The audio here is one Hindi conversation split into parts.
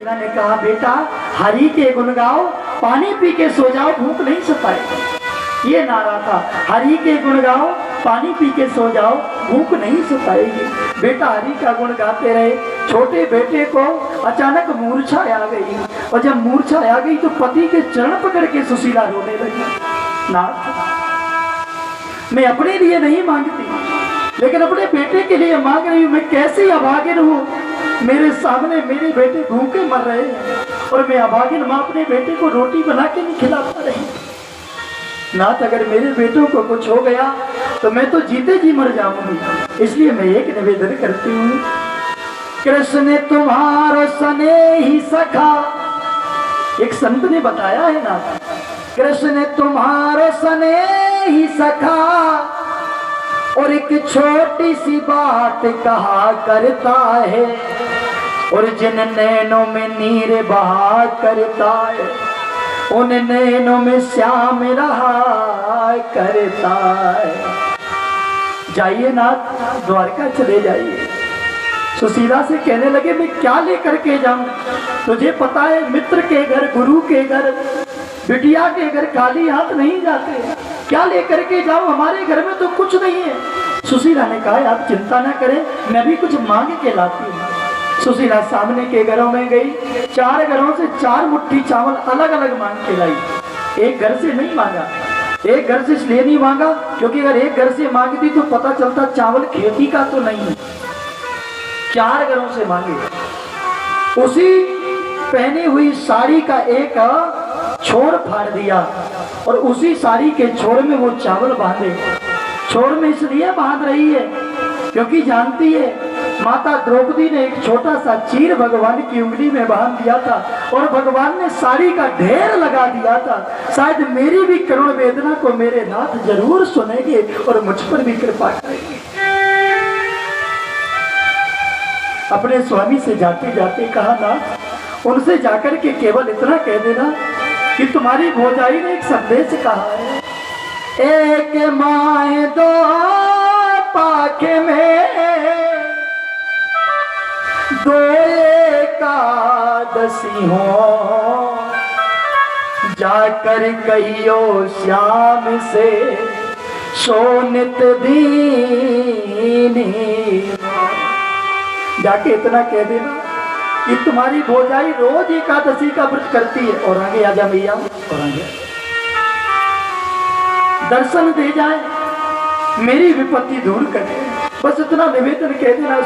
ने कहा बेटा हरि के गुण गाओ, पानी पी के सो जाओ, भूख नहीं सताएगी। ये नारा था, हरि के गुण गाओ, पानी पी के सो जाओ, भूख नहीं सताएगी। बेटा हरि का गुण गाते रहे। छोटे बेटे को अचानक मूर्छा आ गई, और जब मूर्छा आ गई तो पति के चरण पकड़ के सुशीला रोने लगी। नाथ, मैं अपने लिए नहीं मांगती, लेकिन अपने बेटे के लिए मांग रही हूँ। मैं कैसी अभागिन हूँ, मेरे सामने मेरे बेटे भूखे मर रहे हैं और मैं अभागिन माँ अपने बेटे को रोटी बना के नहीं खिला पा रही। नाथ, अगर मेरे बेटों को कुछ हो गया तो मैं तो जीते जी मर जाऊंगी। इसलिए मैं एक निवेदन करती हूँ, कृष्ण तुम्हारो स्नेही सखा। एक संत ने बताया है ना, कृष्ण तुम्हारो स्नेही सखा, और एक छोटी सी बात कहा करता है, और जिन नैनों में नीर बहा करता है, उन नैनों में श्याम रहा करता है। जाइए नाथ, द्वारका चले जाइए। सुशीला से कहने लगे, मैं क्या लेकर के जाऊं? तुझे पता है, मित्र के घर, गुरु के घर, बिटिया के घर खाली हाथ नहीं जाते। क्या लेकर के जाऊं? हमारे घर में तो कुछ नहीं है। सुशीला ने कहा, आप चिंता ना करें, मैं भी कुछ मांग के लाती हूँ। सुशीला सामने के घरों में गई, 4 घरों से 4 मुट्ठी चावल अलग अलग मांग के लाई। एक घर से नहीं मांगा। एक घर से इसलिए नहीं मांगा क्योंकि अगर एक घर से मांगती तो पता चलता चावल खेती का तो नहीं है। 4 घरों से मांगे। उसी पहनी हुई साड़ी का एक छोर फाड़ दिया और उसी साड़ी के छोर में वो चावल बांधे। छोर में इसलिए बांध रही है क्योंकि जानती है माता द्रौपदी ने एक छोटा सा चीर भगवान की उंगली में बांध दिया था और भगवान ने साड़ी का ढेर लगा दिया था। शायद मेरी भी करुण वेदना को मेरे नाथ जरूर सुनेंगे और मुझ पर भी कृपा करेंगे। अपने स्वामी से जाते जाते कहा, नाथ, उनसे जाकर के केवल इतना कह देना कि तुम्हारी भौजाई ने एक संदेश कहा है, एक माए 2 पाखे में 2 एकादशी हो, जाकर कहियो श्याम से सोनित दीनी। जाके इतना कह देना कि तुम्हारी भौजाई रोज एकादशी का व्रत करती है। और आगे आजा भैया, और आगे दर्शन दे जाए, मेरी विपत्ति दूर करे। बस इतना निवेदन कह देना।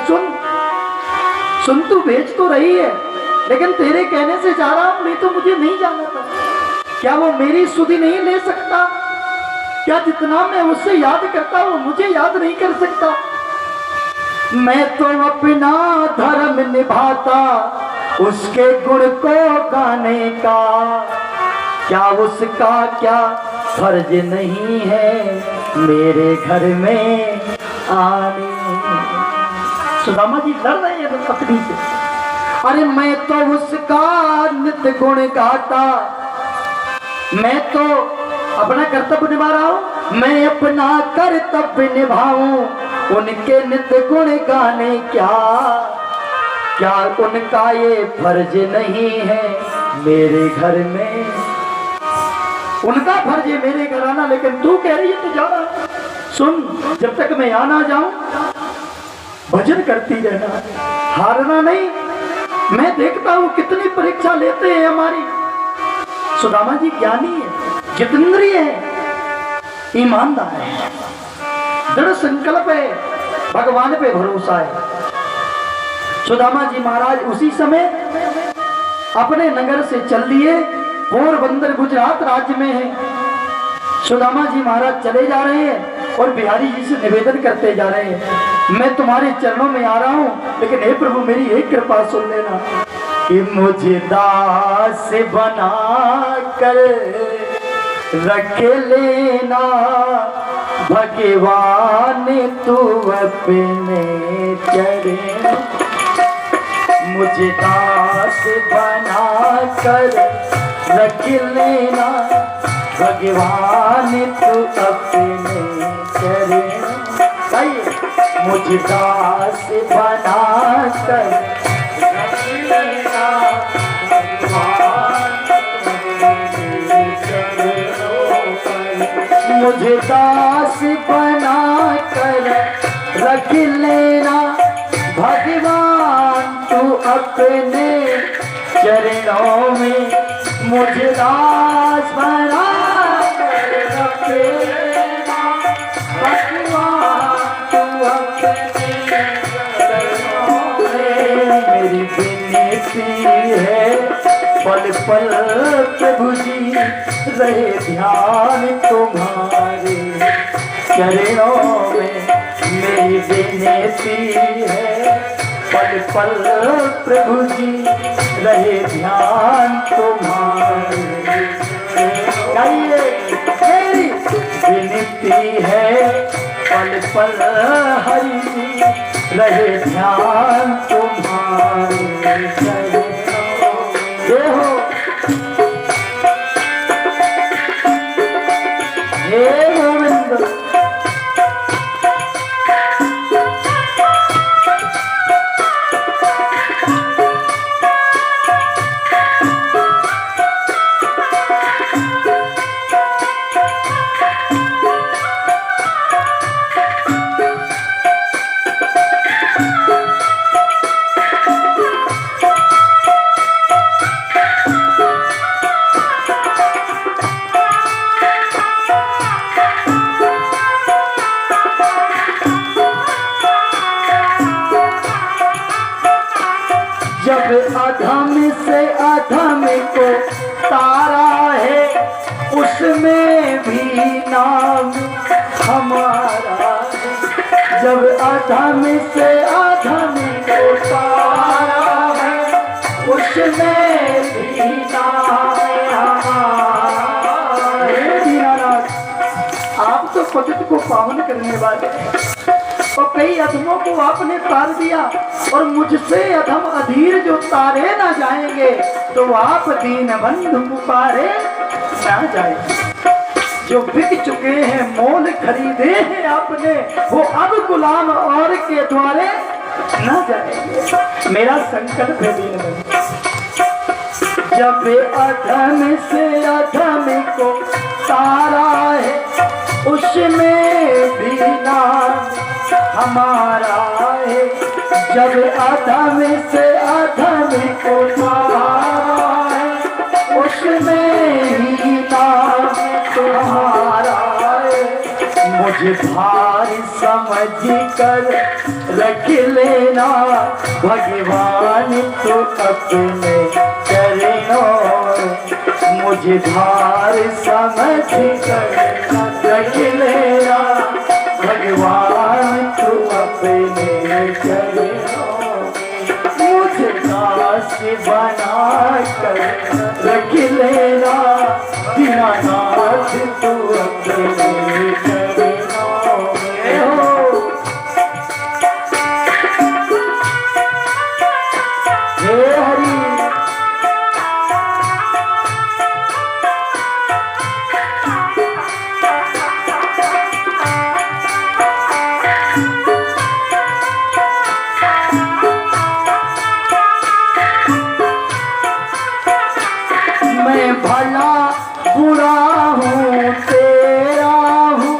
सुन तू बेच तो रही है, लेकिन तेरे कहने से जा रहा हूं, नहीं तो मुझे नहीं जाना था। क्या वो मेरी सुधि नहीं ले सकता? क्या जितना मैं उससे याद करता वो मुझे याद नहीं कर सकता? मैं तो अपना धर्म निभाता, उसके गुण को गाने का, क्या उसका क्या फर्ज नहीं है मेरे घर में आने। सुदामा जी लड़ रहे हैं पत्नी से। अरे मैं तो उसका नित्य गुण गाता, मैं तो अपना कर्तव्य निभा रहा हूं, मैं अपना कर्तव्य निभाऊं, उनके नित्य गुण गाने क्या उनका ये फर्ज नहीं है मेरे घर में? उनका फर्ज है मेरे घर आना, लेकिन तू कह रही है तो जाना। सुन, जब तक मैं यहाँ ना जाऊं भजन करती रहना, हारना नहीं। मैं देखता हूँ कितनी परीक्षा लेते हैं हमारी। सुदामा जी ज्ञानी है, जितेंद्रिय है, ईमानदार है, दृढ़ संकल्प है, भगवान पे भरोसा है। सुदामा जी महाराज उसी समय अपने नगर से चल दिए। पोरबंदर गुजरात राज्य में है। सुदामा जी महाराज चले जा रहे हैं और बिहारी जी से निवेदन करते जा रहे हैं, मैं तुम्हारे चरणों में आ रहा हूं, लेकिन हे प्रभु मेरी एक कृपा सुन लेना कि मुझे दास बना कर रख लेना भगवान तू अपने चरण। मुझे दास बना कर रख लेना भगवान तू अपने चरण। मुझे दास बना कर रख लेना मुझे दास बना कर रख लेना भगवान तू अपने चरणों में। मुझे दास बना कर रख लेना भगवान तू अपने चरणों में। मेरी विनती है पल पल प्रभु जी रहे ध्यान तुम्हारे चरणों में। मेरी विनती है पल पल प्रभु जी रहे ध्यान तुम्हारे। मेरी विनती है पल पल हरि जी रहे ध्यान तुम्हारे चरणों में। हो हे गोविंद जब अधम से अधम को तारा है उसमें भी नाम हमारा है। जब अधम से अधम को तारा है उसमें भी नाम हमारा है। दीनानाथ आप तो पतित को पावन करने वाले और कई अधमों को आपने तार दिया और मुझसे अधम अधीर जो तारे ना जाएंगे तो आप दीन बंधु पुकारे ना जाएंगे। जो बिक चुके हैं मोल खरीदे हैं आपने वो अब गुलाम और के द्वारे ना जाएंगे। मेरा संकट पे दीन बंधु जब अधम से अधम को तारा है उसमें भी नाम हमारा है। जब अधम से अधम को तारा है उसमें ही नाम तुम्हारा है। मुझे भारी समझ कर रख लेना भगवान तो अपने चरणों। मुझे भारी समझ कर रख लेना भगवान तू अपने चरणों। मुझे दास बना कर रख लेना दीनानाथ तू अपने चरणों में। हो हे हरि भला बुरा हूँ तेरा हूँ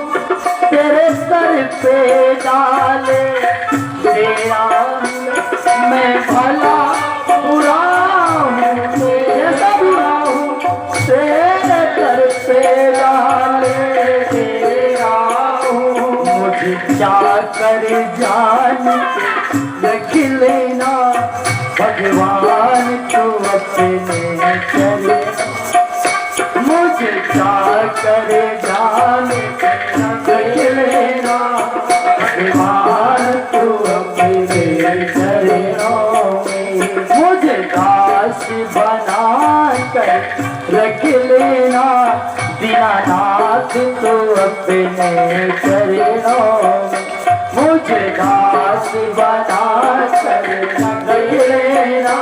तेरे सर पे डाले तेरा। मैं भला बुरा हूँ तेरा बुरा हूँ तेरे सर पे डाले तेरा हूँ। मुझे क्या कर जान रख लेना भगवान तू अपने चरणों। मुझे क्या करे जान रख लेना भगवान तू अपने चरणों में। मुझे दास बना कर रख लेना दीनानाथ तू अपने चरणों में। मुझे दास बना कर रख लेना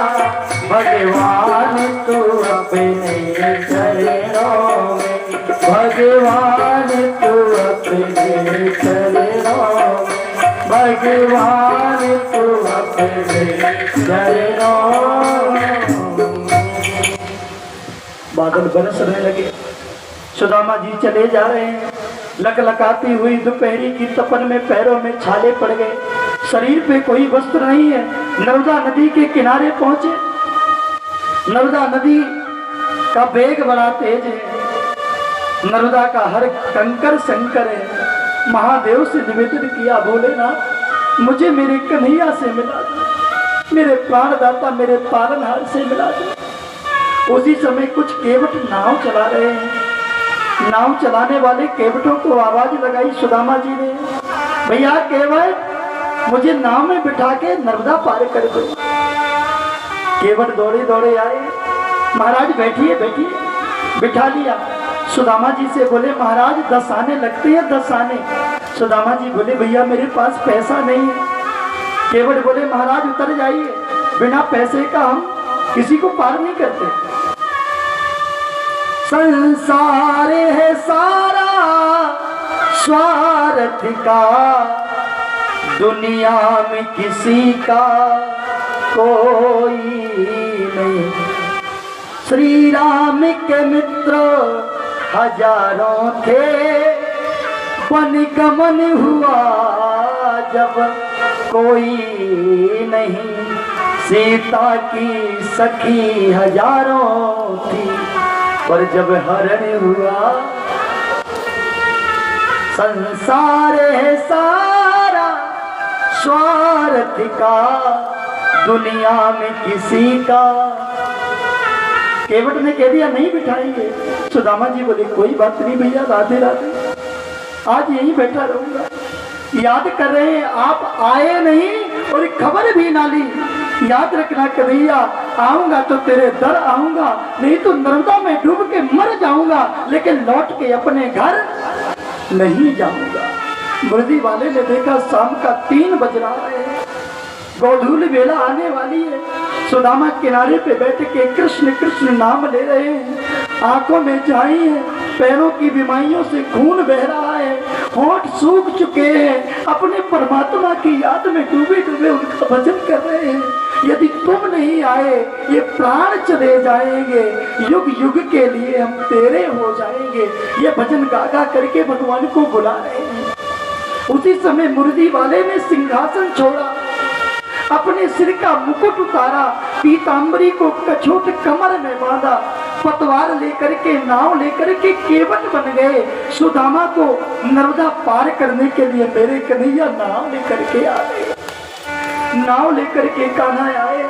भगवान तू अपने चरणों में। भगवान तू अपने चरणों में। भगवान तू अपने चरणों में। बादल बरसने लगे। सुदामा जी चले जा रहे हैं। लकलकाती हुई दोपहरी की तपन में पैरों में छाले पड़ गए, शरीर पे कोई वस्त्र नहीं है। नर्मदा नदी के किनारे पहुंचे। नर्मदा नदी का वेग बड़ा तेज है, नर्मदा का हर कंकर संकर है। महादेव से निवेदन किया, भोलेनाथ मुझे मेरे कन्हैया से मिला दो, मेरे प्राणदाता मेरे पालनहार से मिला दो। उसी समय कुछ केवट नाव चला रहे हैं। नाव चलाने वाले केवटों को आवाज लगाई सुदामा जी ने, भैया केवट मुझे नाव में बिठा के नर्मदा पार कर दो। केवट दौड़े दौड़े आए, महाराज बैठिए बैठिए, बिठा लिया। सुदामा जी से बोले, महाराज 10 आने लगते हैं, 10 आने। सुदामा जी बोले, भैया मेरे पास पैसा नहीं है। केवट बोले, महाराज उतर जाइए, बिना पैसे का हम किसी को पार नहीं करते। संसार है सारा स्वार्थ का, दुनिया में किसी का कोई नहीं। श्री राम के मित्र हजारों थे, वन गमन हुआ जब कोई नहीं। सीता की सखी हजारों थी, पर जब हरण हुआ। संसार है सारा स्वार्थ का, दुनिया में किसी का। केवट ने कह दिया, नहीं बिठाएंगे। सुदामा जी बोले, कोई बात नहीं भैया, राधे राधे, आज यहीं बैठा रहूंगा। याद कर रहे हैं आप आए नहीं और खबर भी ना ली। याद रखना कन्हैया, आऊंगा तो तेरे दर आऊंगा, नहीं तो नर्मदा में डूब के मर जाऊंगा, लेकिन लौट के अपने घर नहीं जाऊंगा। मुरदी वाले ने देखा शाम का 3 बज रहा है, गोधूल बेला आने वाली है। सुदामा किनारे पे बैठ के कृष्ण कृष्ण नाम ले रहे हैं, आंखों में झाई है, पैरों की बीमारियों से खून बह रहा है, होंठ सूख चुके हैं, अपने परमात्मा की याद में डूबे डूबे उनका भजन कर रहे हैं। यदि तुम नहीं आए ये प्राण चले जाएंगे, युग युग के लिए हम तेरे हो जाएंगे। ये भजन गागा करके भगवान को बुला रहे हैं। उसी समय मुरदी वाले ने सिंहासन छोड़ा, अपने सिर का मुकुट उतारा, पीतांबरी को कछोट कमर में बांधा, पतवार लेकर के नाव लेकर के केवट बन गए। सुदामा को नर्मदा पार करने के लिए मेरे कन्हैया नाव लेकर के आए। नाव लेकर के कान्हा आए,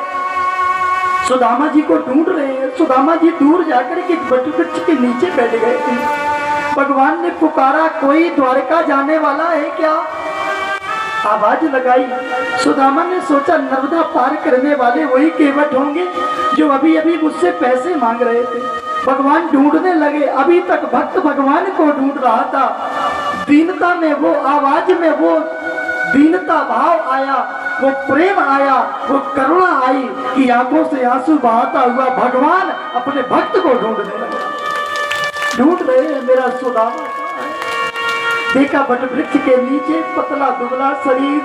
सुदामा जी को ढूंढ रहे हैं। सुदामा जी दूर जाकर के वृक्ष के नीचे बैठ गए थे। भगवान ने पुकारा, कोई द्वारका जाने वाला है क्या? आवाज लगाई। सुदामा ने सोचा नर्मदा पार करने वाले वही केवट होंगे जो अभी अभी मुझसे पैसे मांग रहे थे। भगवान ढूंढने लगे, अभी तक भक्त भगवान को ढूंढ रहा था। दीनता में वो आवाज में वो दीनता भाव आया, वो प्रेम आया, वो करुणा आई कि आंखों से आंसू बहाता हुआ भगवान अपने भक्त को ढूंढने लगा। ढूंढ रहे हैं मेरा सुदामा। देखा वट वृक्ष के नीचे पतला दुबला शरीर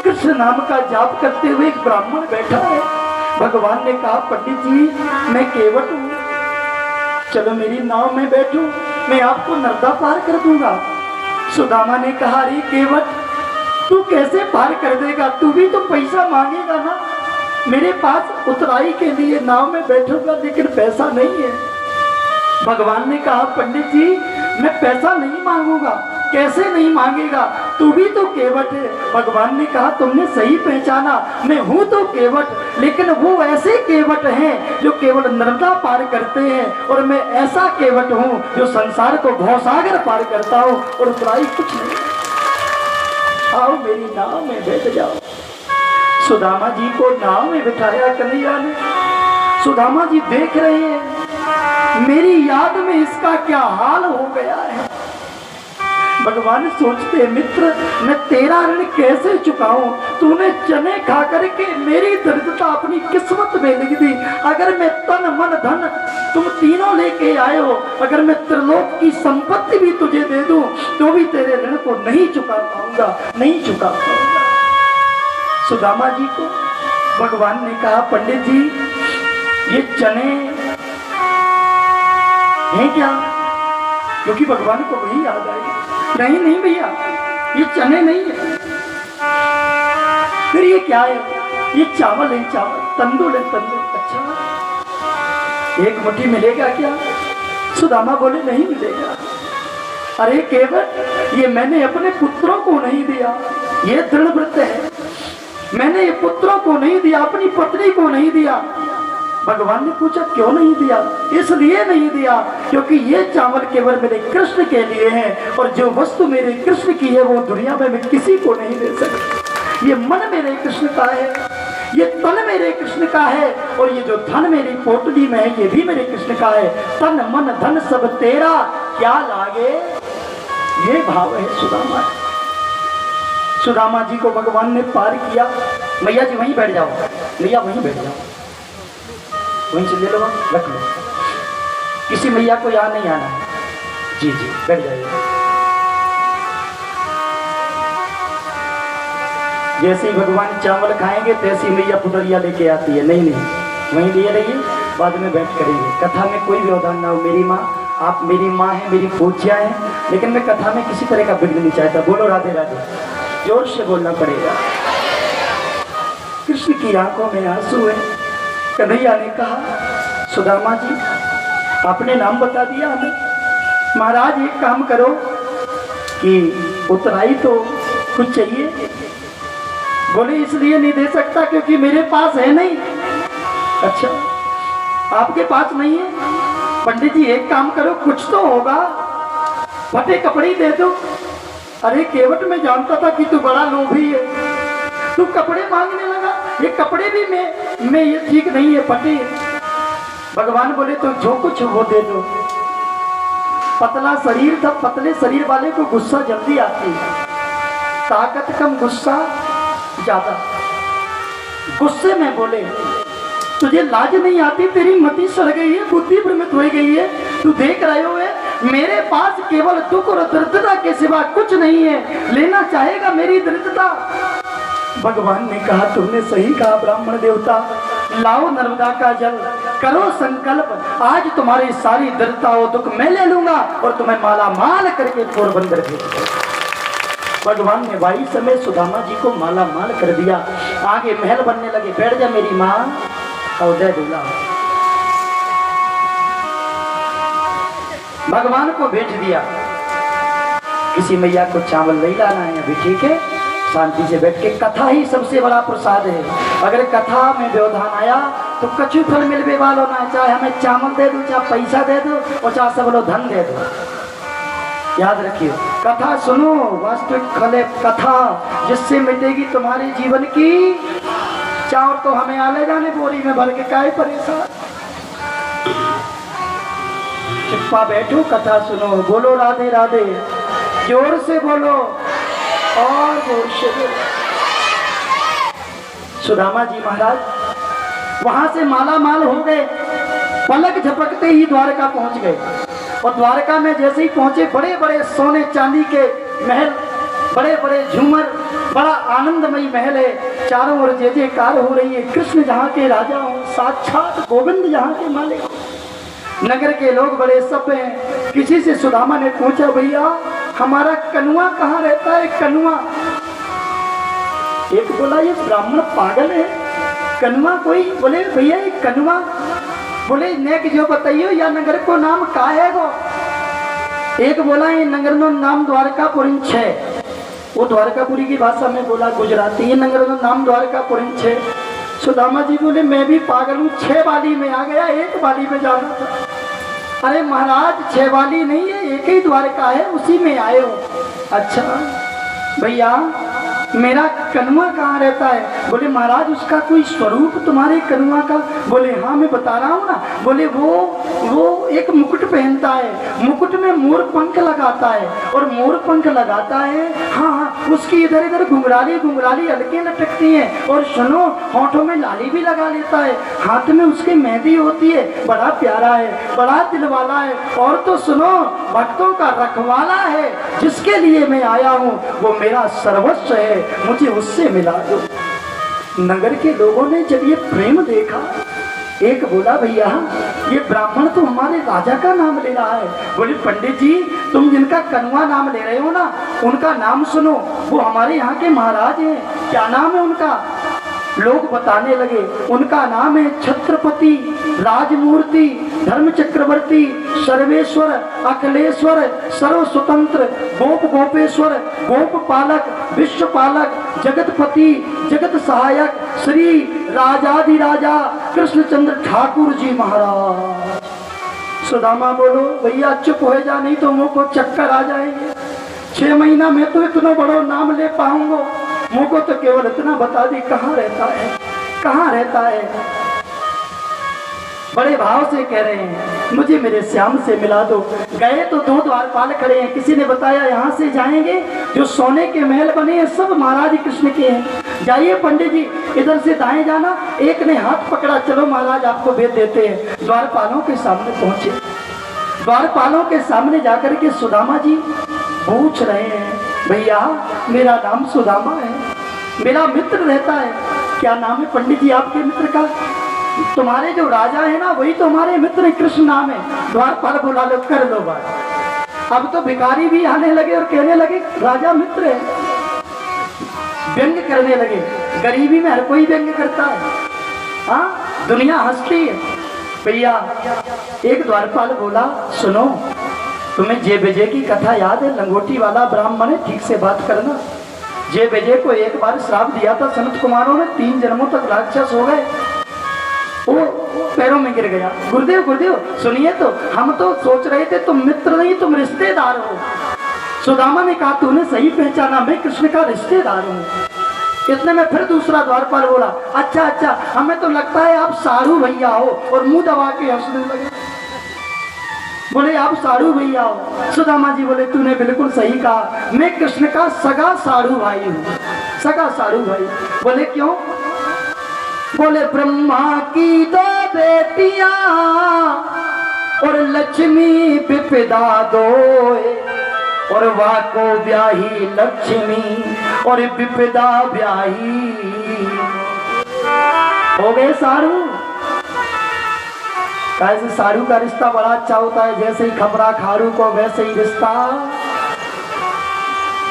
कृष्ण नाम का जाप करते हुए एक ब्राह्मण बैठा है। भगवान ने कहा, पंडित जी मैं केवट हूँ, चलो मेरी नाव में बैठो, मैं आपको नर्मदा पार कर दूंगा। सुदामा ने कहा, अरे केवट तू कैसे पार कर देगा, तू भी तो पैसा मांगेगा ना। मेरे पास उतराई के लिए नाव में बैठूंगा लेकिन पैसा नहीं है। भगवान ने कहा, पंडित जी मैं पैसा नहीं मांगूंगा। कैसे नहीं मांगेगा, तू भी तो केवट है। भगवान ने कहा, तुमने सही पहचाना, मैं हूँ तो केवट, लेकिन वो ऐसे केवट हैं जो केवल नर्मदा पार करते हैं, और मैं ऐसा केवट हूँ जो संसार को भवसागर पार करता हूँ और उतराई कुछ नहीं। आओ मेरी नाव में बैठ जाओ। सुदामा जी को नाव में बिठाया कन्हैया ने। सुदामा जी देख रहे हैं मेरी याद में इसका क्या हाल हो गया है। भगवान सोचते, मित्र मैं तेरा ऋण कैसे चुकाऊं, तूने चने खा करके मेरी दरिद्रता अपनी किस्मत में लिख दी। अगर मैं तन मन धन तुम तीनों लेके आए हो, अगर मैं त्रिलोक की संपत्ति भी तुझे दे दूं तो भी तेरे ऋण को नहीं चुका पाऊंगा, नहीं चुका पाऊंगा। सुदामा जी को भगवान ने कहा, पंडित जी ये चने हैं क्या? क्योंकि भगवान को वही याद आएगी। नहीं नहीं भैया, ये चने नहीं है, फिर ये क्या है? ये चावल है, चावल, तंदूर है, तंदूर। अच्छा, एक मुट्ठी मिलेगा क्या? सुदामा बोले नहीं मिलेगा। अरे केवल ये मैंने अपने पुत्रों को नहीं दिया, ये दृढ़ व्रत है। मैंने ये पुत्रों को नहीं दिया, अपनी पत्नी को नहीं दिया। भगवान ने पूछा क्यों नहीं दिया? इसलिए नहीं दिया क्योंकि ये चावल केवल मेरे कृष्ण के लिए है, और जो वस्तु मेरे कृष्ण की है वो दुनिया में मैं किसी को नहीं दे सकता। ये मन मेरे कृष्ण का है, ये तन मेरे कृष्ण का है, और ये जो धन मेरी पोटली में है ये भी मेरे कृष्ण का है। तन मन धन सब तेरा, क्या लागे? ये भाव है सुदामा। सुदामा जी को भगवान ने पार किया। मैया जी वहीं बैठ जाओ, मैया वहीं बैठ जाओ, वहीं से ले लो, रख लो। किसी मैया को यहाँ नहीं आना है। जी जी बैठ जाइए। जैसे ही भगवान चावल खाएंगे तैसी मैया पुतरिया लेके आती है। नहीं नहीं, वहीं लिए रहिए, बाद में बैठ करेंगे। कथा में कोई व्यवधान ना हो। मेरी माँ, आप मेरी माँ हैं, मेरी पूज्या हैं, लेकिन मैं कथा में किसी तरह का विघ्न नहीं चाहता। बोलो राधे राधे, जोर से बोलना पड़ेगा। कृष्ण की आंखों में आंसू है। कन्हैया ने कहा सुदामा जी आपने नाम बता दिया हमें, महाराज एक काम करो कि उतराई तो कुछ चाहिए। बोले इसलिए नहीं दे सकता क्योंकि मेरे पास है नहीं। अच्छा आपके पास नहीं है? पंडित जी एक काम करो, कुछ तो होगा, फटे कपड़े दे दो। अरे केवट मैं जानता था कि तू बड़ा लोभी है, तू कपड़े मांगने लगा। ये कपड़े भी मैं ये ठीक नहीं है, फटे। भगवान बोले तो जो कुछ वो दे दो। पतला शरीर था, पतले शरीर वाले को गुस्सा जल्दी आती है, ताकत कम गुस्सा ज्यादा। गुस्से में बोले तुझे लाज नहीं आती? तेरी मति सड़ गई है, बुद्धि भ्रमित हो गई है। तू देख रहे हो मेरे पास केवल दुख और दरिद्रता के सिवा कुछ नहीं है, लेना चाहेगा मेरी दरिद्रता? भगवान ने कहा तुमने सही कहा ब्राह्मण देवता, लाओ नर्मदा का जल, करो संकल्प, आज तुम्हारी सारी दरिद्रता और दुख मैं ले लूंगा और तुम्हें माला माल करके पोरबंदर भेज दूंगा। भगवान ने वही समय सुदामा जी को माला माल कर दिया। आगे महल बनने लगे। बैठ जा मेरी माँ, और दे दूंगा। भगवान को भेज दिया। किसी मैया को चावल नहीं लाना है अभी, ठीक है, शांति से बैठ के। कथा ही सबसे बड़ा प्रसाद है। अगर कथा में व्यवधान आया तो कछु फल मिलने वाला ना, चाहे हमें चावल दे दो, चाहे पैसा दे दो, और चाहे सब लोग धन दे दो। याद रखिए, कथा सुनो, वास्तविक फल है कथा, जिससे मिटेगी तुम्हारे जीवन की। चावल तो हमें आले जाने बोरी में भर के काहे परेशान। चुप्पा बैठो, कथा सुनो, बोलो राधे राधे, जोर से बोलो और जोर से बोलो। सुदामा जी महाराज वहां से माला माल हो गए। पलक झपकते ही द्वारका पहुंच गए, और द्वारका में जैसे ही पहुंचे बड़े बड़े सोने चांदी के महल, बड़े बड़े झूमर, बड़ा आनंदमयी महल है। चारों ओर जय जयकार हो रही है। कृष्ण जहाँ के राजा हो, साक्षात गोविंद जहाँ के मालिक। नगर के लोग बड़े सब हैं। किसी से सुदामा ने पूछा भैया हमारा कनुआ कहाँ रहता है? कनुआ। एक बोला ये ब्राह्मण पागल है, कनुआ कोई? बोले भैया ये कनुआ। बोले नेक जो बताइयो या नगर को नाम का है वो? एक बोला ये नगर नो नाम द्वारकापुरी है। वो द्वारकापुरी की भाषा में बोला गुजराती। ये नगर नो नाम द्वारकापुरी है। सुदामा जी बोले मैं भी पागल हूँ, 6 वाली में आ गया, 1 वाली में जाना था। अरे महाराज 6 वाली नहीं है, एक ही द्वारका है, उसी में आए हो। अच्छा भैया मेरा कनुआ कहाँ रहता है? बोले महाराज उसका कोई स्वरूप तुम्हारे कनुआ का? बोले हाँ मैं बता रहा हूँ ना। बोले वो एक मुकुट पहनता है, मुकुट में मोर पंख लगाता है, और मोर पंख लगाता है, हाँ हाँ, उसकी इधर इधर घुंघराली घुंघराली अलके लटकती हैं, और सुनो होठों में लाली भी लगा लेता है, हाथ में उसकी मेहंदी होती है। बड़ा प्यारा है, बड़ा दिल वाला है, और तो सुनो भक्तों का रखवाला है। जिसके लिए मैं आया हूँ वो मेरा सर्वस्व है, मुझे उससे मिला दो। नगर के लोगों ने जब ये प्रेम देखा एक बोला भैया ये ब्राह्मण तो हमारे राजा का नाम ले रहा है। बोले पंडित जी तुम जिनका कनुआ नाम ले रहे हो ना उनका नाम सुनो, वो हमारे यहाँ के महाराज हैं। क्या नाम है उनका? लोग बताने लगे उनका नाम है छत्रपति राजमूर्ति धर्म चक्रवर्ती सर्वेश्वर अखिलेश्वर सर्व स्वतंत्र गोप गोपेश्वर गोप पालक विश्व पालक जगतपति जगत सहायक श्री राजाधिराजा कृष्णचंद्र ठाकुर जी महाराज। सुदामा बोलो भैया चुप हो जा, नहीं तो मुँह को चक्कर आ जाएंगे। 6 महीना में तो इतना बड़ा नाम ले पाऊंगा, मुझको तो केवल इतना बता दी कहाँ रहता है, कहाँ रहता है। बड़े भाव से कह रहे हैं मुझे मेरे श्याम से मिला दो। गए तो 2 द्वारपाल खड़े हैं, किसी ने बताया यहाँ से जाएंगे जो सोने के महल बने हैं सब महाराज कृष्ण के हैं। जाइए पंडित जी इधर से दाएं जाना। एक ने हाथ पकड़ा, चलो महाराज आपको भेज देते हैं। द्वारपालों के सामने पहुंचे, द्वारपालों के सामने जाकर के सुदामा जी पूछ रहे हैं भैया मेरा नाम सुदामा है, मेरा मित्र रहता है। क्या नाम है पंडित जी आपके मित्र का? तुम्हारे जो राजा है ना वही तो हमारे मित्र है, कृष्ण नाम है। द्वारपाल बुला लो, कर लो बात। अब तो भिखारी भी आने लगे और कहने लगे राजा मित्र है, व्यंग करने लगे। गरीबी में हर कोई व्यंग करता है, हाँ दुनिया हंसती है। भैया एक द्वारपाल बोला सुनो तुम्हें जय विजय की कथा याद है? लंगोटी वाला ब्राह्मण है, ठीक से बात करना। जय विजय को एक बार श्राप दिया था सनत कुमारों ने, 3 जन्मों तक राक्षस हो गए। वो पैरों में गिर गया। गुरुदेव गुरुदेव सुनिए तो, हम तो सोच रहे थे तुम मित्र नहीं तुम रिश्तेदार हो। सुदामा ने कहा तूने सही पहचाना, मैं कृष्ण का रिश्तेदार हूँ। इतने में फिर दूसरा द्वारपाल बोला अच्छा अच्छा हमें तो लगता है आप साड़ू भैया हो, और मुंह दबा के हंसने लगे। बोले आप साड़ू भैया हो? सुदामा जी बोले तूने बिल्कुल सही कहा, मैं कृष्ण का सगा साड़ू भाई हूँ, सगा साड़ू भाई। बोले क्यों? बोले ब्रह्मा की 2 बेटियां और लक्ष्मी विपदा 2, और वाको ब्याही लक्ष्मी और विपदा ब्याही। हो गए साड़ू। कैसे साड़ू का रिश्ता बड़ा अच्छा होता है, जैसे ही खबरा खारू को वैसे ही रिश्ता,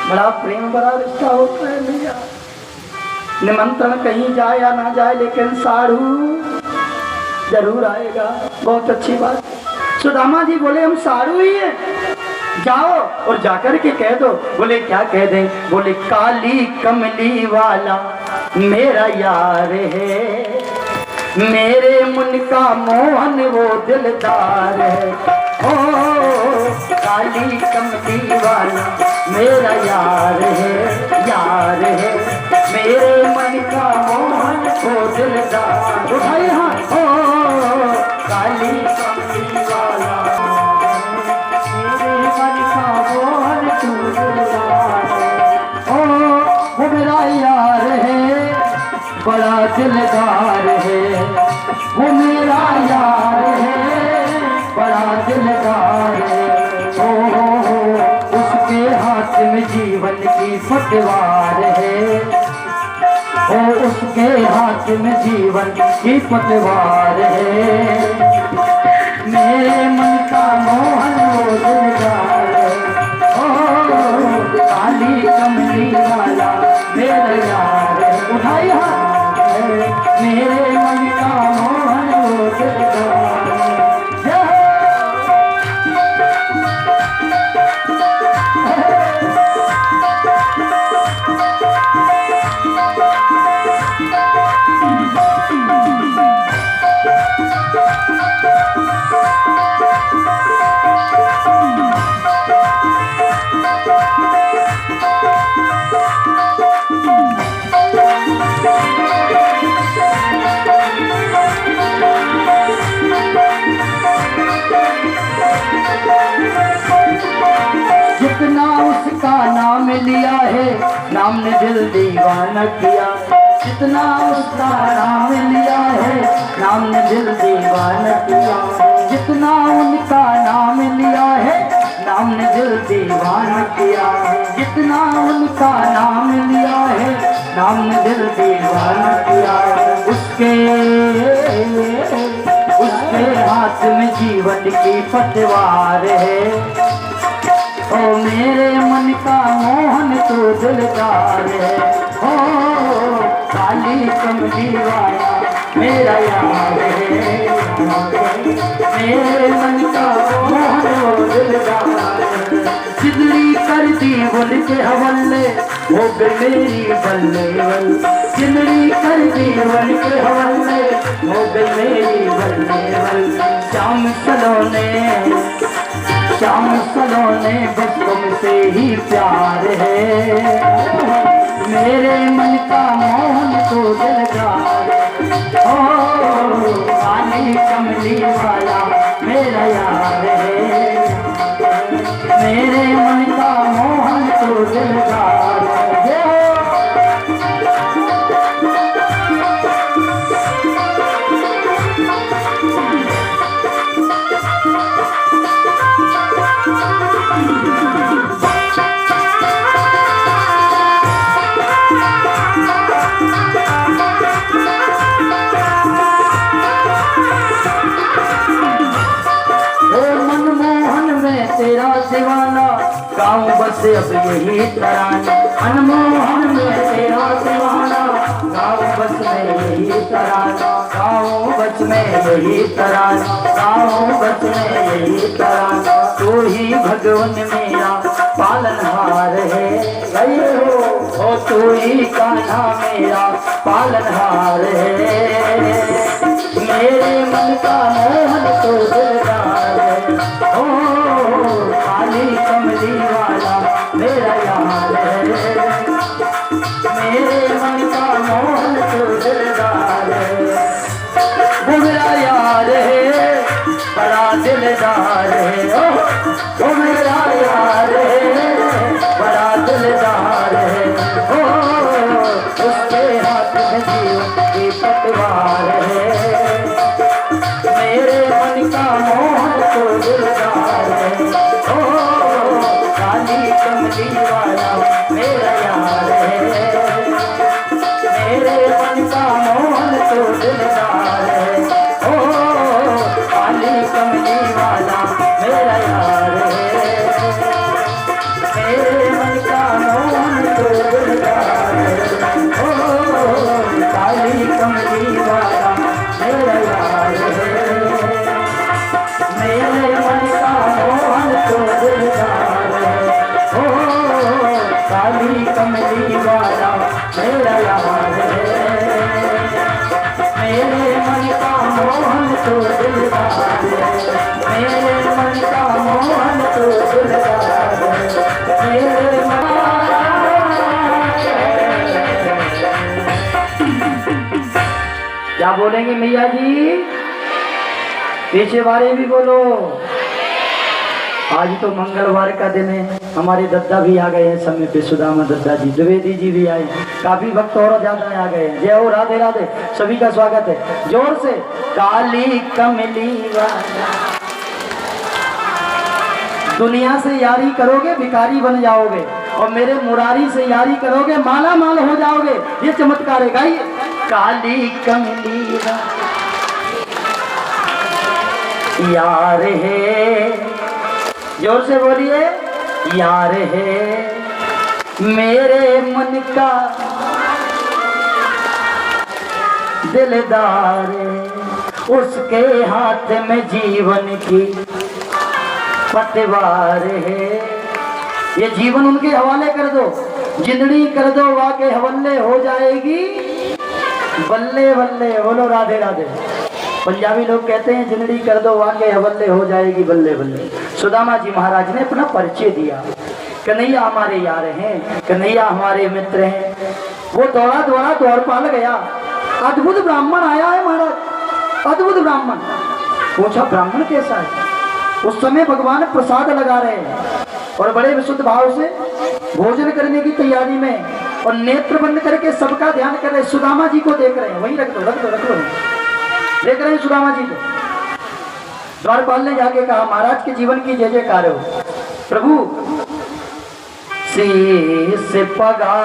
बड़ा प्रेम भरा रिश्ता होता है भैया। निमंत्रण कहीं जाए या ना जाए लेकिन साड़ू जरूर आएगा, बहुत अच्छी बात। सुदामा जी बोले हम साड़ू ही हैं, जाओ और जाकर के कह दो। बोले क्या कह दें? बोले काली कमली वाला मेरा यार है, मेरे मन का मोहन वो दिलदार है। ओ काली कमली वाला मेरा यार है, यार है, मेरे मन का मोहन वो दिलदार। उठाइए हाथ। ओ काली कमली वाला मेरे मन का मोहन तू दिलदार है। ओ वो मेरा यार है, बड़ा दिलदार है, वो मेरा यार है, बड़ा दिलदार है। ओ उसके हाथ में जीवन की पतवार है, ओ उसके हाथ में जीवन की पतवार है, मेरे मन का मोहन वो दिलदार है। ओ काली कमली वाला मेरा यार है। उठाइए हाथ। मेरे मन का मोहन वो दिलदार है। जितना उसका नाम लिया है नाम ने दिल दीवाना किया, जितना उसका नाम लिया है नाम ने दिल दीवाना किया, जितना उनका नाम लिया है नाम ने दिल दीवाना किया, जितना उनका नाम लिया है नाम ने दिल दीवाना किया। उसके उसके हाथ में जीवन की पतवार है। ओ मेरे मन का मोहन तो दिलदार है। ओ काली कमली वाला मेरा यार है। मेरे मन का मोहन तो दिलदार है। जिंदड़ी कर दी बोल के हवल्ले हो गई मेरी बल्ले बल्ले। जिंदड़ी कर दी बोल के हवल्ले हो गई मेरी बल्ले बल्ले। श्याम सलोने बस तुमसे ही प्यार है। मेरे मन का मोहन तो दिलदार है। ओ काली कमली वाला मेरा यार है। मेरे मन का मोहन तो दिलदार है। तेरा दीवाना गाँव बस अब यही तराना। अनमोहन में तेरा दीवाना गाँव बस में यही तराना। गाँव बस में यही तराना। गाँव बस में यही तराना। तू ही भगवान मेरा पालनहार है। गए हो तू ही कान्हा मेरा पालनहार है। मेरे मन का मोहन तो दिलदार है। ओ काली कमली वाला मेरा यार है। मेरे मन का मोहन तो दिलदार है। वो मेरा यार है बड़ा दिलदार है। वो मेरा यार है बड़ा दिलदार है। ओ उसके हाथ में जीवन की पतवार है। मेरे मन का मोहन तो दिलदार है। काली कमली वाला मेरा यार है। मेरे मन का मोहन तो दिलदार है। ओ काली कमली वाला मेरा यार है। मेरे मन का मोहन तो दिलदार है। ओ काली कमली वाला मेरा यार है। मेरे मन का मोहन तो दिलदार है। ओ काली कमली वाला मेरा यार है। मेरे मन का मोहन तो दिलदार है। मेरे मन का मोहन तो दिलदार है। मेरे क्या बोलेंगे मैया जी? पीछे बारे भी बोलो। आज तो मंगलवार का दिन है। हमारे दद्दा भी आ गए हैं समय पे। सुदामा दद्दा जी, द्विवेदी जी भी आए। काफी भक्त और ज्यादा आ गए हैं। जय हो, राधे राधे। सभी का स्वागत है जोर से। काली कमली वाला दुनिया से यारी करोगे भिखारी बन जाओगे, और मेरे मुरारी से यारी करोगे माला माल हो जाओगे। ये चमत्कार है। गाइए काली कमली यार है। जोर से बोलिए यार है। मेरे मन का दिलदार है। उसके हाथ में जीवन की पतवार है। ये जीवन उनके हवाले कर दो, जिंदड़ी कर दो वाके हवल्ले हो जाएगी। बल्ले बल्ले बोलो राधे राधे। पंजाबी लोग कहते हैं जिंदड़ी कर दो वाके हवल्ले हो जाएगी बल्ले बल्ले। सुदामा जी महाराज ने अपना परिचय दिया। कन्हैया हमारे यार हैं, कन्हैया हमारे मित्र हैं। वो दौड़ा दौड़ा द्वारपाल गया। अद्भुत ब्राह्मण आया है महाराज, अद्भुत ब्राह्मण। पूछा ब्राह्मण कैसा है? उस समय भगवान प्रसाद लगा रहे हैं और बड़े विशुद्ध भाव से भोजन करने की तैयारी में, और नेत्र बंद करके सबका ध्यान कर रहे। सुदामा जी को देख रहे हैं। वहीं रख दो रख दो रख दो। देख रहे हैं सुदामा जी को। द्वारपाल ने जाके कहा महाराज के जीवन की जय जयकार हो। प्रभु शीश पगा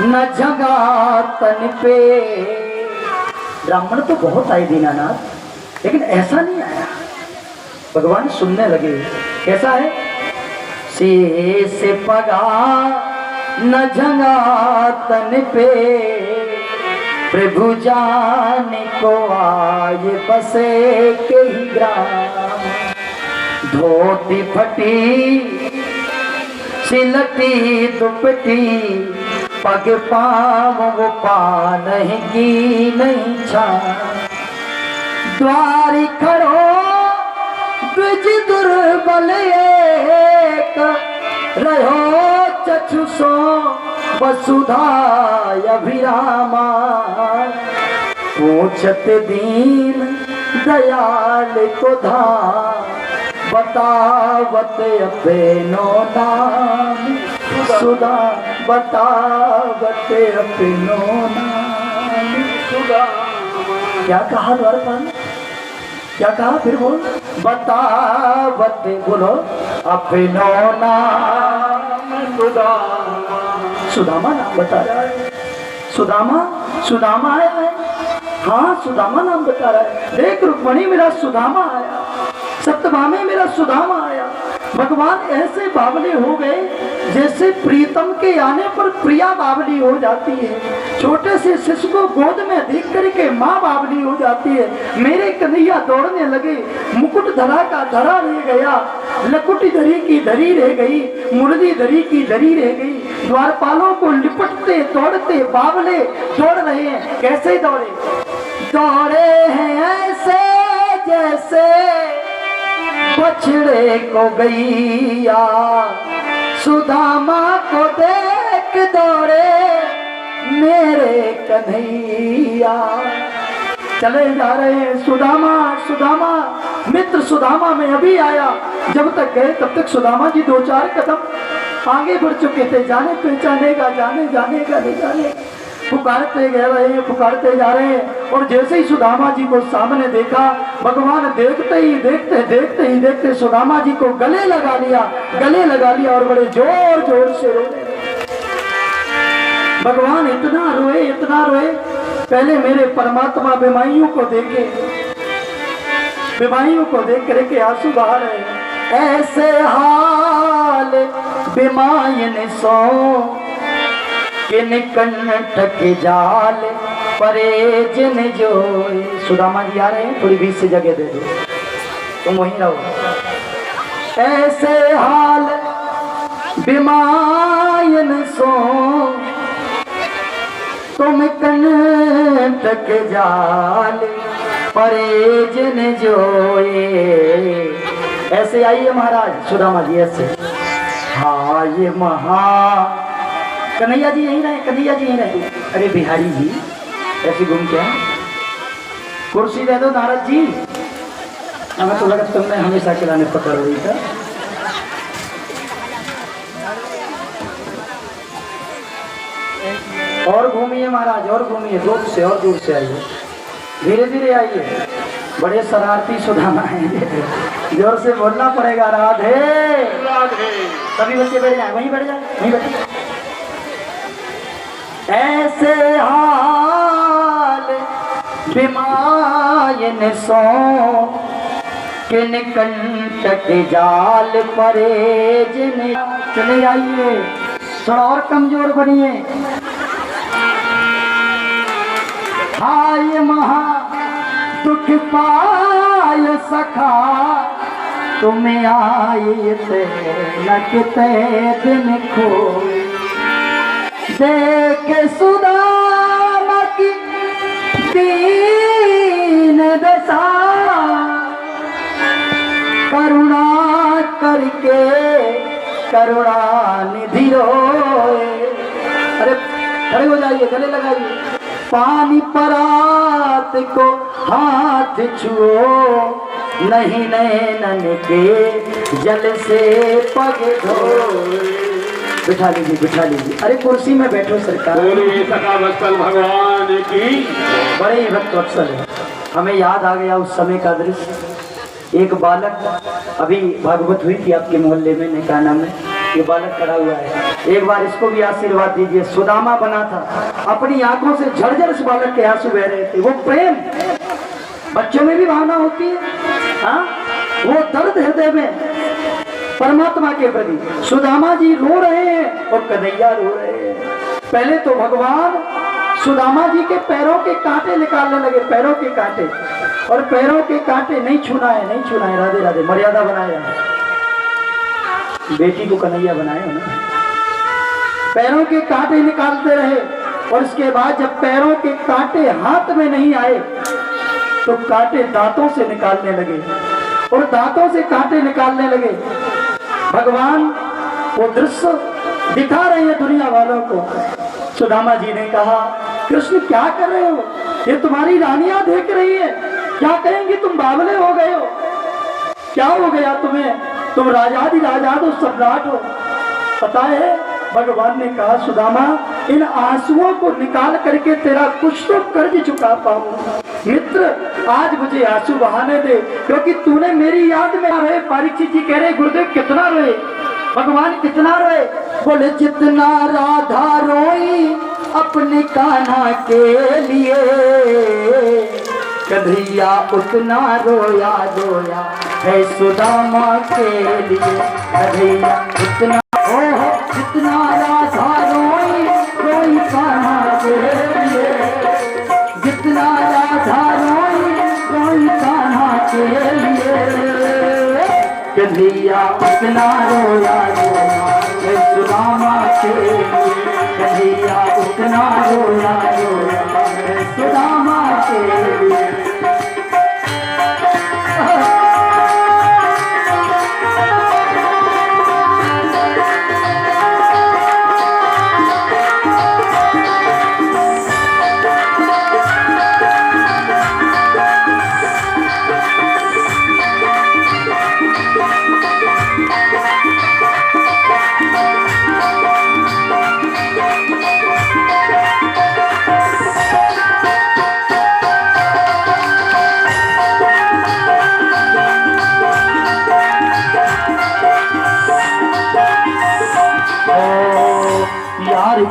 न जगा तन पे, ब्राह्मण तो बहुत आए दीनानाथ, लेकिन ऐसा नहीं आया। भगवान सुनने लगे, कैसा है? शेष पगा न जंगा तन पे, प्रभु जाने को आए बसे के ही ग्राम। धोती फटी सिलटी दुपटी, पग पाँव वो पा नहीं की नहीं छा। द्वारी खड़ो द्विज दुर्बल एक, रहो चक्षु सो वसुधा अभिरामा। पूछत दीन दयाल को धा, बतावत अपनो नाम सुधा। बतावत अपनो नाम सुधा। क्या कहा द्वारपाल? क्या कहा? फिर बोल। बतावत, बोलो, अपनो नाम सुदामा। सुदामा नाम बता रहा है। सुदामा, सुदामा आया है। हाँ, सुदामा नाम बता रहा है। देख रुक्मणी, मेरा सुदामा आया। सत्यभामे, मेरा सुदामा आया। भगवान ऐसे बावले हो गए जैसे प्रीतम के आने पर प्रिया बावली हो जाती है। छोटे से शिशु को गोद में देख करके माँ बावली हो जाती है। मेरे कन्हैया दौड़ने लगे, मुकुट धरा का धरा रह गया, लकुटी धरी की धरी रह गई, मुरली धरी की धरी रह गई। द्वारपालों को लिपटते दौड़ते बावले दौड़ रहे हैं। कैसे दौड़े? दौड़े हैं ऐसे जैसे बछड़े को गैया, सुदामा को देख दौड़े मेरे कन्हैया। चले जा रहे हैं। सुदामा, सुदामा, मित्र सुदामा में अभी आया। जब तक गए तब तक सुदामा जी 2-4 कदम आगे बढ़ चुके थे। जाने पहचानेगा, जाने जानेगा नहीं जाने। पुकारते गए रहे हैं, पुकारते जा रहे हैं। और जैसे ही सुदामा जी को सामने देखा, भगवान देखते ही देखते सुदामा जी को गले लगा लिया, गले लगा लिया और बड़े जोर जोर से रोने लगे। भगवान इतना रोए, पहले मेरे परमात्मा बीमारियों को देखे, बीमारियों को देख करके आंसू बहा रहे। ऐसे हाल बीमायन सो किन कंटक जाल परे जिन जो। सुदामा जी आ रहे हैं, थोड़ी बीच से जगह दे दो, तुम वहीं रहो। ऐसे हाल बीमायन सो तुम कंटक जाल परे जिन जोए। ऐसे आइए महाराज। सुदामा जी ऐसे। हाँ, ये महा कन्हैया जी यहीं रहे, कन्हैया जी यहीं रहे। अरे बिहारी जी ऐसे घूम क्या? कुर्सी दे दो नारद जी। हमें तो लगा तुमने हमेशा खिलाने पकड़ रही था। और घूमिए महाराज, और घूमिए, दूर से और दूर से आइए, धीरे धीरे आइए। बड़े शरारती सुदामा हैं, जोर से बोलना पड़ेगा। राधे राधे। सभी बच्चे बैठ जाए, वहीं बैठ जाए, वहीं बैठ जाए। ऐसे हाल बीमायन सो किन कंटक जाल परे जिन। चले आइए, थोड़ा और कमजोर बनिए। हाय महा दुख पाय सखा, तुम्हें आए थे लगते दिन खो। देख सुदामा की दीन दशा, करुणा करके करुणा निधि रोए। अरे खड़े हो जाइए, गले लगाइए। पानी परात को हाथ छुओ, नहीं नैनन के जल से पग धोए। बिठा लीजिए, बिठा लीजिए। अरे कुर्सी में बैठो सरकार। भगवान की बड़े ही भक्त वत्सल है। हमें याद आ गया उस समय का दृश्य। एक बालक, अभी भागवत हुई थी आपके मोहल्ले में, ने क्या नाम है, ये बालक खड़ा हुआ है, एक बार इसको भी आशीर्वाद दीजिए। सुदामा बना था, अपनी आंखों से झरझर इस बालक के आंसू बह रहे थे। वो प्रेम बच्चों में भी भावना होती है, हाँ, वो दर्द हृदय में परमात्मा के प्रति। सुदामा जी रो रहे हैं और कन्हैया रो रहे हैं। पहले तो भगवान सुदामा जी के पैरों के कांटे निकालने लगे, पैरों के कांटे, और पैरों के कांटे नहीं छूना है, नहीं छूना है, राधे राधे, मर्यादा बनाया। बेटी को कन्हैया बनाया ना। पैरों के कांटे निकालते रहे और इसके बाद जब पैरों के कांटे हाथ में नहीं आए तो कांटे दांतों से निकालने लगे और दांतों से कांटे निकालने लगे। भगवान वो दृश्य दिखा रहे हैं दुनिया वालों को। सुदामा जी ने कहा, कृष्ण क्या कर रहे हो, ये तुम्हारी रानियां देख रही है, क्या कहेंगी, तुम बावले हो गए हो, क्या हो गया तुम्हें, तुम राजाधि राजा हो, सम्राट हो। पता है भगवान ने कहा, सुदामा इन आंसुओं को निकाल करके तेरा कुछ तो कर्ज चुका पाऊं। मित्र आज मुझे आंसू बहाने दे, क्योंकि तूने मेरी याद में रहे। परीक्षित जी कह रहे, गुरुदेव कितना रोए, भगवान कितना रोए। बोले जितना राधा रोई अपने कान्हा के लिए, कन्हैया उतना रोया रोया है सुदामा के लिए। कन्हैया उतना जितना राधा रोई रोई कान्हा के लिए, जितना राधा रोई रोई कान्हा के लिए, कन्हैया उतना रोया रोया है सुदामा के लिए। कन्हैया उतना रोया रोया है सुदामा के लिए।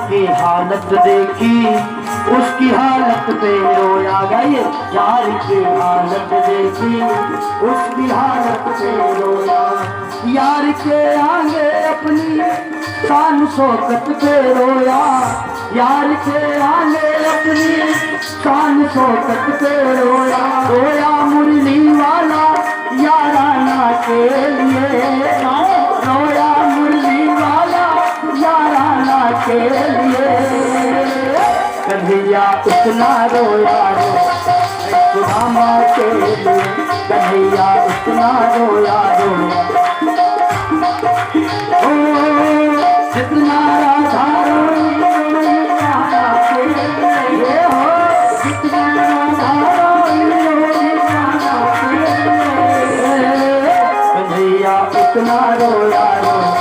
की हालत देखी उसकी हालत पे रोया गए, यार की हालत देखी उसकी हालत पे रोया। यार के आगे अपनी शान शौकत पे रोया, यार के आगे अपनी शान शौकत पे रोया। रोया मुरली वाला याराना के लिए, रोया मुरली वाला याराना के लिए। कन्हैया उतना रोया सुदामा के लिए, कन्हैया उतना रोया रोया। ओ जितना राधा रोई राधा के लिए, हो जितना राधा रोई राधा के लिए। कन्हैया उतना रोया रोया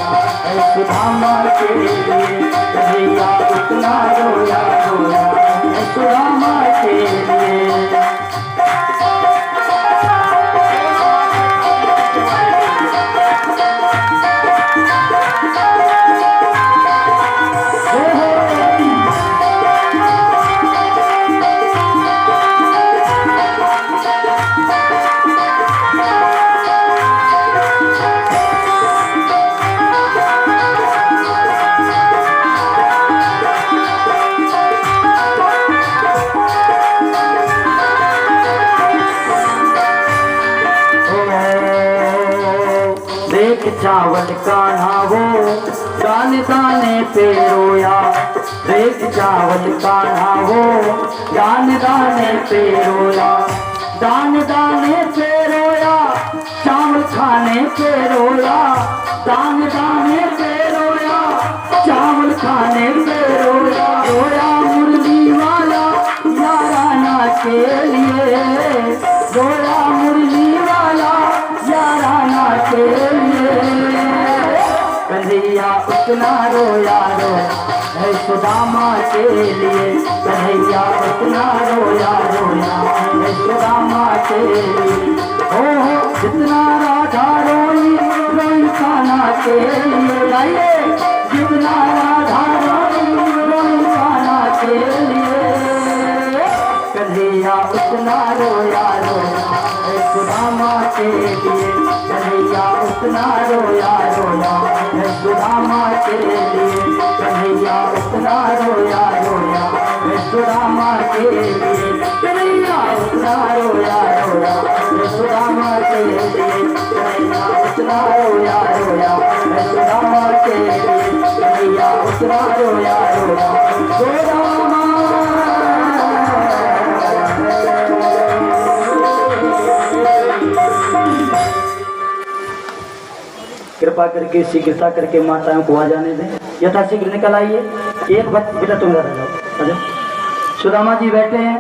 सुदामा के लिए, कन्हैया उतना रोया रोया सुदामा के लिए। चावल कान्हा वो दाने दाने पे रोया, देख चावल कान्हा वो दाने दाने पे रोया। दाने दाने पे रोया, चावल खाने पे रोया, दाने दाने पे रोया, चावल खाने पे रोया। रोया मुरली वाला याराना के लिए, रोया मुरली वाला याराना के लिए। कन्हैया उतना रोया रोया सुदामा के लिए, कन्हैया उतना रोया रोया सुदामा के लिए। ओ जितना राधा रोई रोई कान्हा के लिए गाइए जितना राधा रानी कान्हा के लिए कन्हैया उतना रोया रोया है सुदामा के लिए कन्हैया उतना रोया रोया है सुदामा के लिए कन्हैया उतना रोया रोया है सुदामा के लिए कन्हैया उतना रोया रोया है सुदामा के लिए कन्हैया उतना रोया रोया है सुदामा के लिए कन्हैया उतना रोया रोया सुदामा कृपा करके शीघ्रता करके माताओं को आ जाने दें, यथाशीघ्र निकल आइए। एक भक्त बेटा तुम रह जाओ। सुदामा जी बैठे हैं,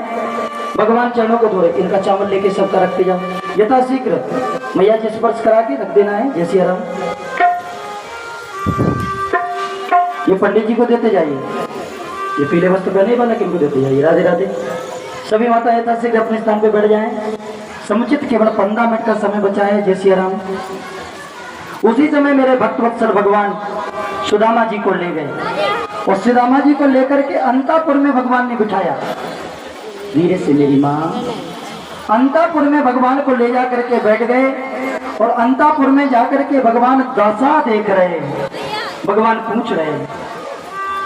भगवान चरणों को धोए, इनका चावल लेके सबका रखते जाओ यथाशीघ्र। मैया जी स्पर्श करा के रख देना है। जय सिया राम। ये पंडित जी को देते जाइए, ये पीले वस्त्र पहने वाला किनको देते जाइए। राधे राधे। सभी माता यथाशीघ्र अपने स्थान पे बैठ जाएं। समुचित केवल 15 मिनट का समय बचा है। जय सिया राम। उसी समय मेरे भक्त वत्सल भगवान सुदामा जी को ले गए और सुदामा जी को लेकर के अंतापुर में भगवान ने बिठाया। धीरे से मेरी माँ अंतापुर में भगवान को ले जा करके बैठ गए और अंतापुर में जाकर के भगवान दशा देख रहे हैं। भगवान पूछ रहे हैं,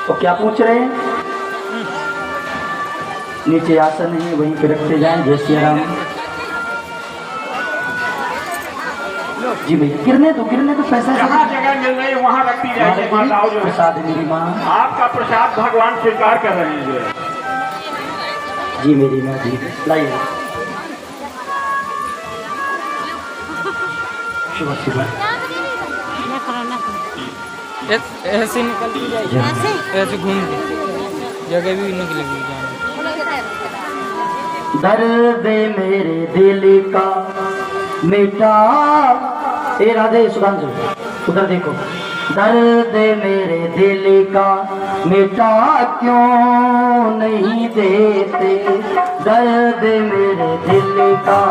तो क्या पूछ रहे हैं? नीचे आसन है, वहीं पे रखते जाएं। जय श्री राम। जी भैया गिरने तो पैसा जहाँ जगह मिल रही है वहाँ रखती जाएगी माताओं। जो प्रसाद मेरी माँ, आपका प्रसाद भगवान स्वीकार कर रहे हैं। जी मेरी माँ जी लाइए। शुभ शुभ ऐसे निकल जाएगी, ऐसे घूम के जगह भी निकलेगी। दर्द मेरे दिल का मिटा, ए राधे सुधांशु उधर देखो। दर्द मेरे दिल का मिटा क्यों नहीं देते, दर्द मेरे दिल का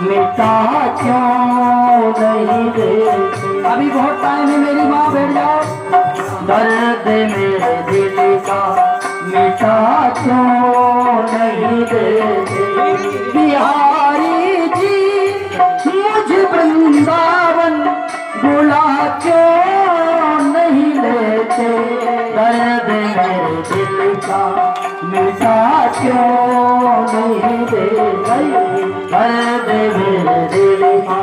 मिटा क्यों नहीं देते। अभी बहुत टाइम है मेरी माँ, बैठ जाओ। दर्द मेरे दिल का मिटा क्यों नहीं देते। बिहारी जी मुझे वृंदावन बुला क्यों नहीं लेते, दर्द मेरे दिल का मिटा क्यों नहीं देते, दर्द मेरे दिल का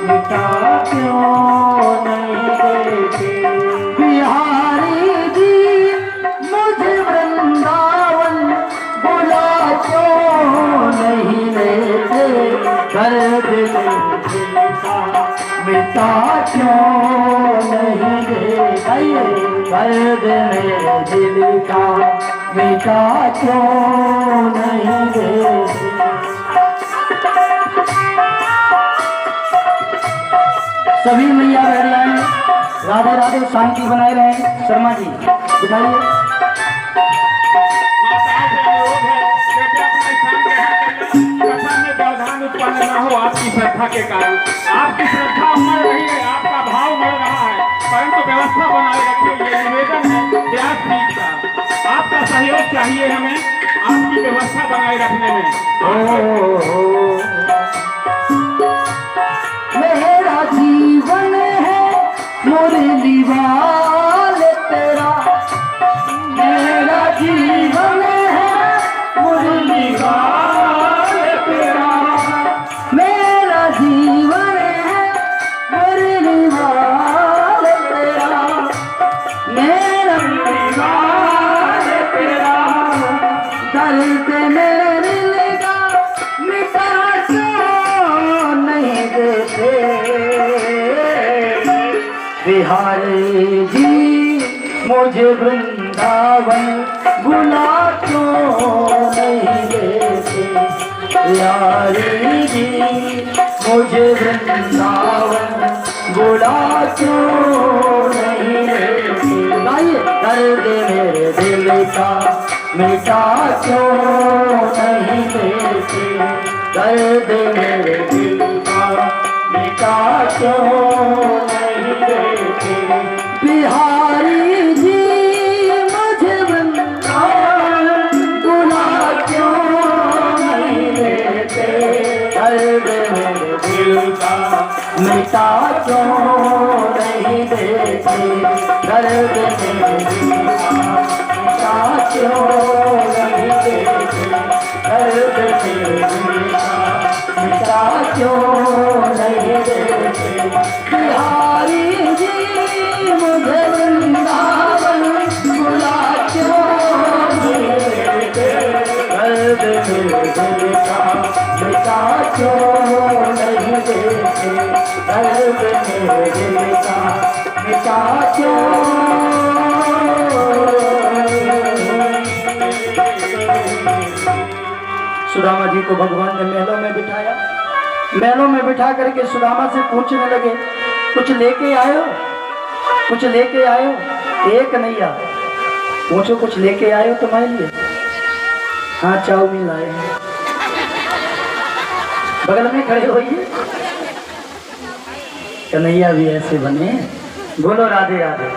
मिटा क्यों नहीं देते। बिहारी जी मुझे वृंदावन बुला क्यों नहीं लेते, दर्द मेरे दिल का मिटा क्यों नहीं देते, दर्द मेरे दिल का मिटा क्यों नहीं देते। सभी मैया बैठ जाएं। राधे राधे। शांति बनाए रहें। शर्मा जी बिठाइए। उत्पन्न न हो आपकी श्रद्धा के कारण। आपकी श्रद्धा मर रही है, आपका भाव मर रहा है, परंतु व्यवस्था बनाए रखिए। ये निवेदन है ब्यास ठीक का, आपका सहयोग चाहिए हमें आपकी व्यवस्था बनाए रखने में। मेरा जीवन है मुरली वाले तेरा, मेरा जीवन है मुरली वाले तेरा, मेरा जीवन है मुरली वाले तेरा, मेरा मुरली वाले तेरा। दर्द मेरे दिल का मिटा क्यों नहीं देते, बिहारी जी मुझे वृंदावन बुला क्यों नहीं देते, बिहारी जी मुझे वृंदावन बुला क्यों नहीं देते। गाइए। दर्द मेरे दिल का मिटा क्यों नहीं देते, दर्द मेरे दिल का मिटा क्यों नहीं देते। बिहारी जी मुझे वृंदावन बुला क्यों नहीं लेते, दर्द मेरे दिल का मिटा क्यों नहीं देते, दर्द मेरे दिल का मिटा क्यों नहीं देते, दर्द मेरे दिल का मिटा क्यों नहीं देते। बिहारी जी मुझे वृंदावन बुला क्यों नहीं देते, दर्द मेरे दिल का मिटा क्यों नहीं देते, दर्द मेरे दिल का मिटा क्यों। सुदामा जी को भगवान ने महलों में बिठाया, महलों में बिठा करके सुदामा से पूछने लगे, कुछ लेके आयो, कुछ लेके आयो। एक नहीं आ, पूछो कुछ लेके आयो तुम्हारे लिए। हाँ चाउमीन लाए हैं, बगल में खड़े होइए। कन्हैया भी ऐसे बने, बोलो राधे राधे।